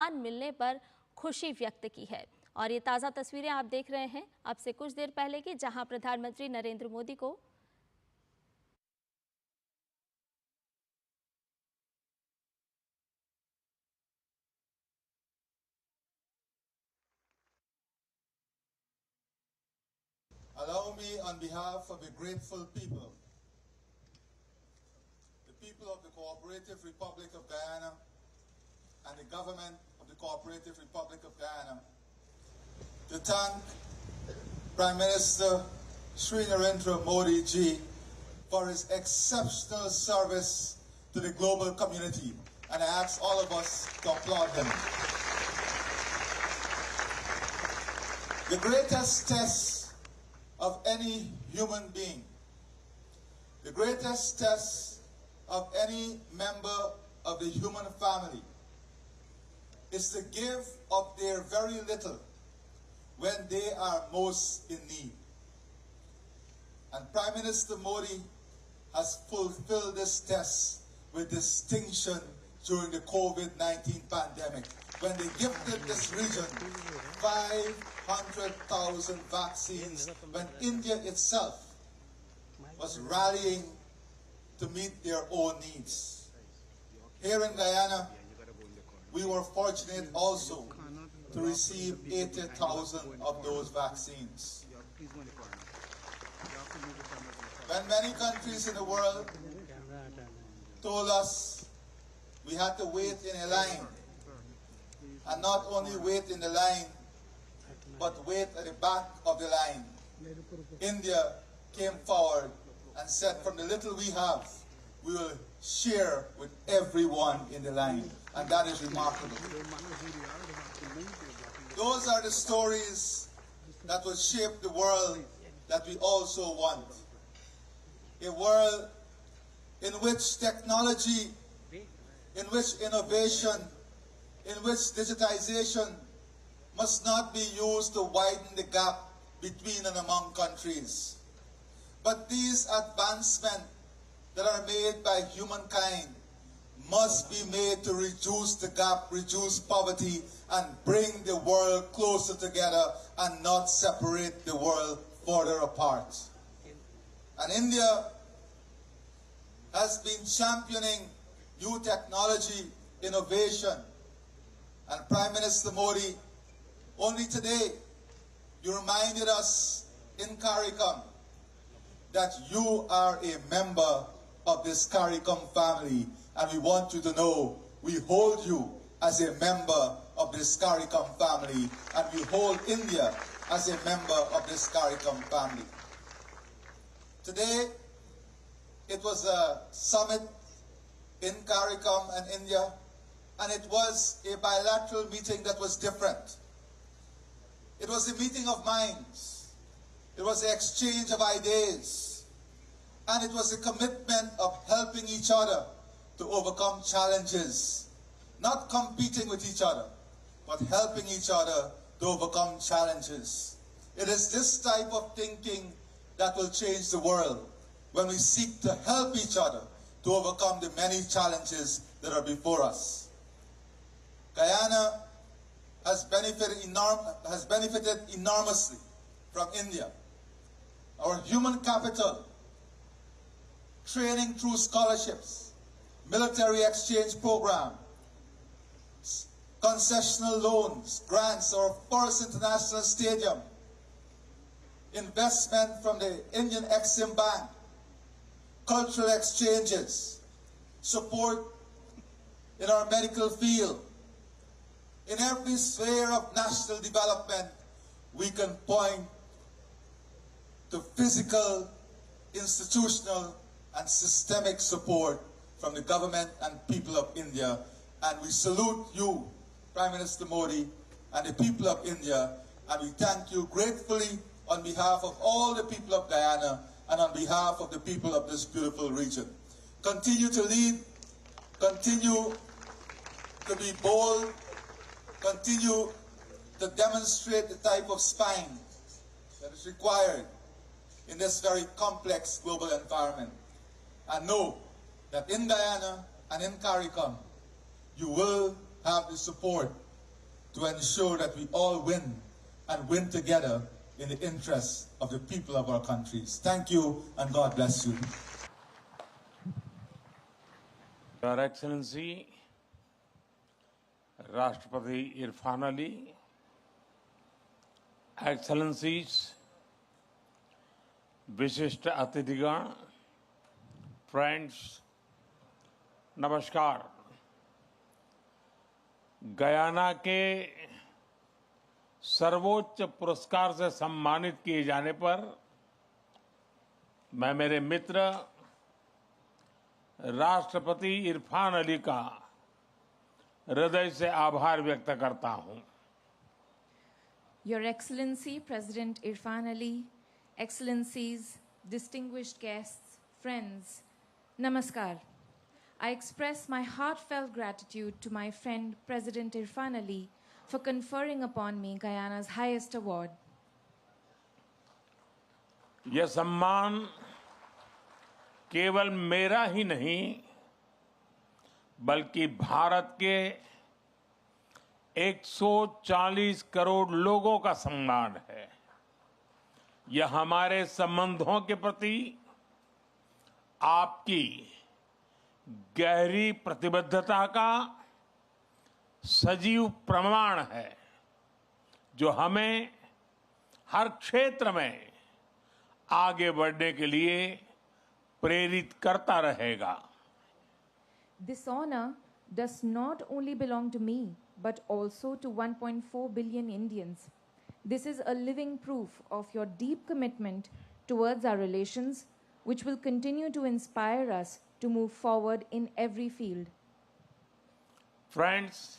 सम्मान मिलने पर खुशी व्यक्त की है। और ये ताज़ा तस्वीरें आप देख रहे हैं अब से कुछ देर पहले की, जहां प्रधानमंत्री नरेंद्र मोदी को Allow me, on behalf of the grateful people, the people of the Cooperative Republic of Guyana and the government of the Cooperative Republic of Guyana, to thank Prime Minister Sri Narendra Modi ji for his exceptional service to the global community, and I ask all of us to applaud him. The greatest test of any human being, the greatest test of any member of the human family, is to give of their very little when they are most in need. And Prime Minister Modi has fulfilled this test with distinction during the COVID-19 pandemic, when they gifted this region 500,000 vaccines, when India itself was rallying to meet their own needs. Here in Guyana, we were fortunate also to receive 80,000 of those vaccines. When many countries in the world told us we had to wait in a line, and not only wait in the line, but wait at the back of the line, India came forward and said, from the little we have, we will share with everyone in the line. And that is remarkable. Those are the stories that will shape the world that we also want. A world in which technology, in which innovation, in which digitization must not be used to widen the gap between and among countries. But these advancements that are made by humankind must be made to reduce the gap, reduce poverty, and bring the world closer together and not separate the world further apart. And India has been championing new technology, innovation. And Prime Minister Modi, only today, you reminded us in CARICOM that you are a member of this CARICOM family, and we want you to know we hold you as a member of this CARICOM family, and we hold India as a member of this CARICOM family. Today, it was a summit in CARICOM and India, and it was a bilateral meeting that was different. It was a meeting of minds. It was an exchange of ideas. And it was a commitment of helping each other to overcome challenges. Not competing with each other, but helping each other to overcome challenges. It is this type of thinking that will change the world, when we seek to help each other to overcome the many challenges that are before us. Guyana has benefited enormously from India. Our human capital, training through scholarships, military exchange program, concessional loans, grants, our first international stadium, investment from the Indian Exim Bank, cultural exchanges, support in our medical field. In every sphere of national development, we can point to physical, institutional, and systemic support from the government and people of India. And we salute you, Prime Minister Modi, and the people of India, and we thank you gratefully on behalf of all the people of Guyana and on behalf of the people of this beautiful region. Continue to lead, continue to be bold, continue to demonstrate the type of spine that is required in this very complex global environment. And know that in Guyana and in CARICOM, you will have the support to ensure that we all win and win together in the interests of the people of our countries. Thank you and God bless you. Your Excellency, Rashtrapati Irfan Ali, Excellencies, विशिष्ट अतिथिगण, friends, नमस्कार। Guyana के सर्वोच्च पुरस्कार से सम्मानित किए जाने पर मैं मेरे मित्र राष्ट्रपति इरफान अली का हृदय से आभार व्यक्त करता हूं। Your Excellency, President Irfan Ali, Excellencies, distinguished guests, friends, Namaskar. I express my heartfelt gratitude to my friend President Irfan Ali for conferring upon me Guyana's highest award. यह सम्मान केवल मेरा ही नहीं बल्कि भारत के 140 करोड़ लोगों का सम्मान है। यह हमारे संबंधों के प्रति आपकी गहरी प्रतिबद्धता का सजीव प्रमाण है, जो हमें हर क्षेत्र में आगे बढ़ने के लिए प्रेरित करता रहेगा। This honor does not only belong to me, but also to 1.4 billion Indians. This is a living proof of your deep commitment towards our relations, which will continue to inspire us to move forward in every field. Friends,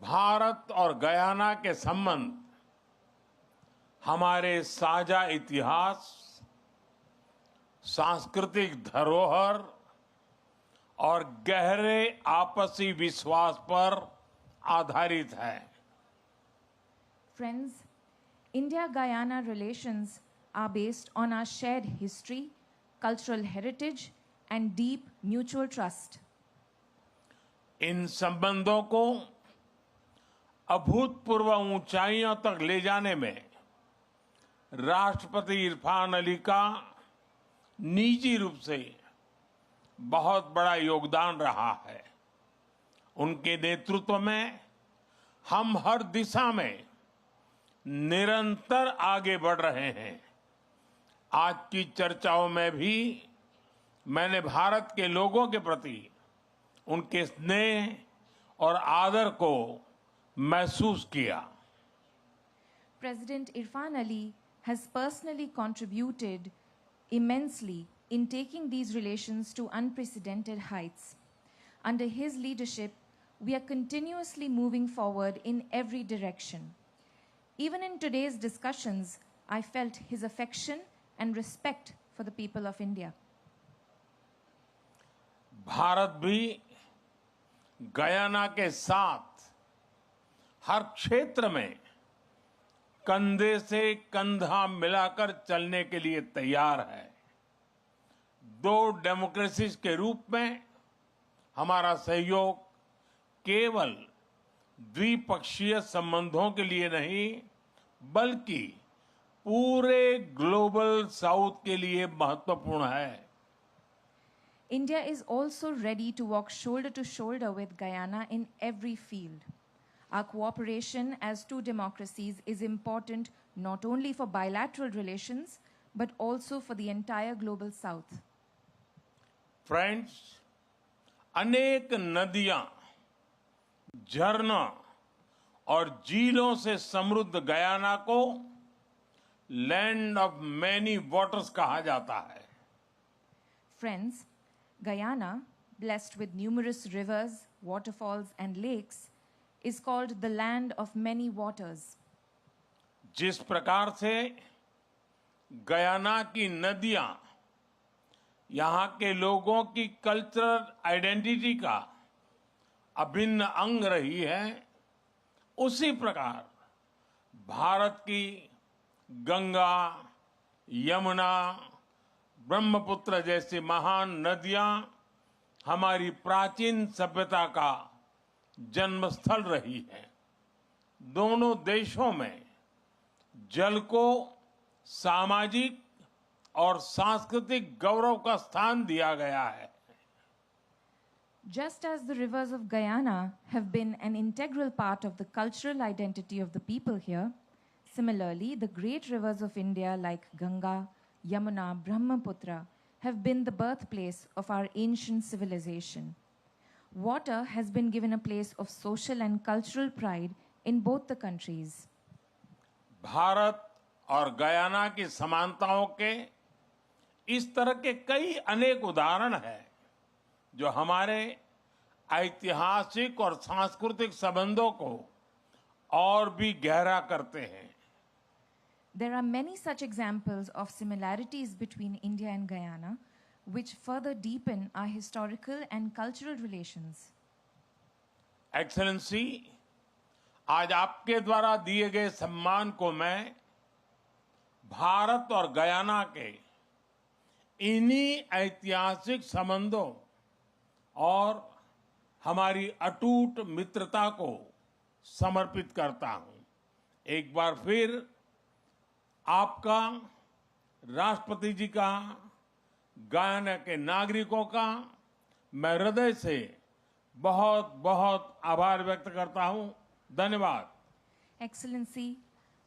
Bharat और Guyana के संबंध हमारे साझा इतिहास, सांस्कृतिक धरोहर और गहरे आपसी विश्वास पर आधारित है। Friends, India-Guyana relations are based on our shared history, cultural heritage, and deep mutual trust. इन संबंधों को अभूतपूर्व ऊंचाइयों तक ले जाने में राष्ट्रपति इरफान अली का निजी रूप से बहुत बड़ा योगदान रहा है। उनके नेतृत्व में हम हर दिशा में निरंतर आगे बढ़ रहे हैं। आज की चर्चाओं में भी मैंने भारत के लोगों के प्रति उनके स्नेह और आदर को महसूस किया। President Irfan Ali has personally contributed immensely in taking these relations to unprecedented heights. Under his leadership, we are continuously moving forward in every direction. Even in today's discussions, I felt his affection and respect for the people of India. Bharat भी Guyana के साथ हर क्षेत्र में कंधे से कंधा मिलाकर चलने के लिए तैयार है। दो डेमोक्रेसीज के रूप में हमारा सहयोग केवल द्विपक्षीय संबंधों के लिए नहीं, बल्कि पूरे ग्लोबल साउथ के लिए महत्वपूर्ण है। India is also ready to walk shoulder to shoulder with Guyana in every field. Our cooperation as two democracies is important not only for bilateral relations, but also for the entire global south. Friends, अनेक नदियां, झरना और झीलों से समृद्ध Guyana को land of many waters कहा जाता है। Friends, Guyana, blessed with numerous rivers, waterfalls, and lakes, is called the land of many waters. जिस प्रकार से गयाना की नदियां यहां के लोगों की कल्चरल आइडेंटिटी का अभिन्न अंग रही है, उसी प्रकार भारत की गंगा, यमुना, ब्रह्मपुत्र जैसी महान नदियां हमारी प्राचीन सभ्यता का जन्मस्थल रही है। दोनों देशों में जल को सामाजिक और सांस्कृतिक गौरव का स्थान दिया गया है। Just as the rivers of Guyana have been an integral part of the cultural identity of the people here, similarly, the great rivers of India like Ganga, Yamuna, Brahmaputra have been the birthplace of our ancient civilization. Water has been given a place of social and cultural pride in both the countries. Bharat और Guyana की समानताओं के इस तरह के कई अनेक उदाहरण हैं जो हमारे ऐतिहासिक और सांस्कृतिक संबंधों को और भी गहरा करते हैं। There are many such examples of similarities between India and Guyana, which further deepen our historical and cultural relations. Excellency, आज आपके द्वारा दिए गए सम्मान को मैं भारत और गयाना के इन्हीं ऐतिहासिक संबंधों और हमारी अटूट मित्रता को समर्पित करता हूं। एक बार फिर आपका, राष्ट्रपति जी का, गयाना के नागरिकों का मैं हृदय से बहुत बहुत आभार व्यक्त करता हूं। धन्यवाद। Excellency,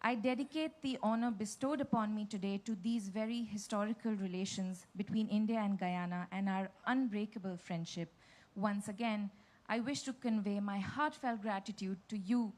I dedicate the honor bestowed upon me today to these very historical relations between India and Guyana and our unbreakable friendship. Once again, I wish to convey my heartfelt gratitude to you,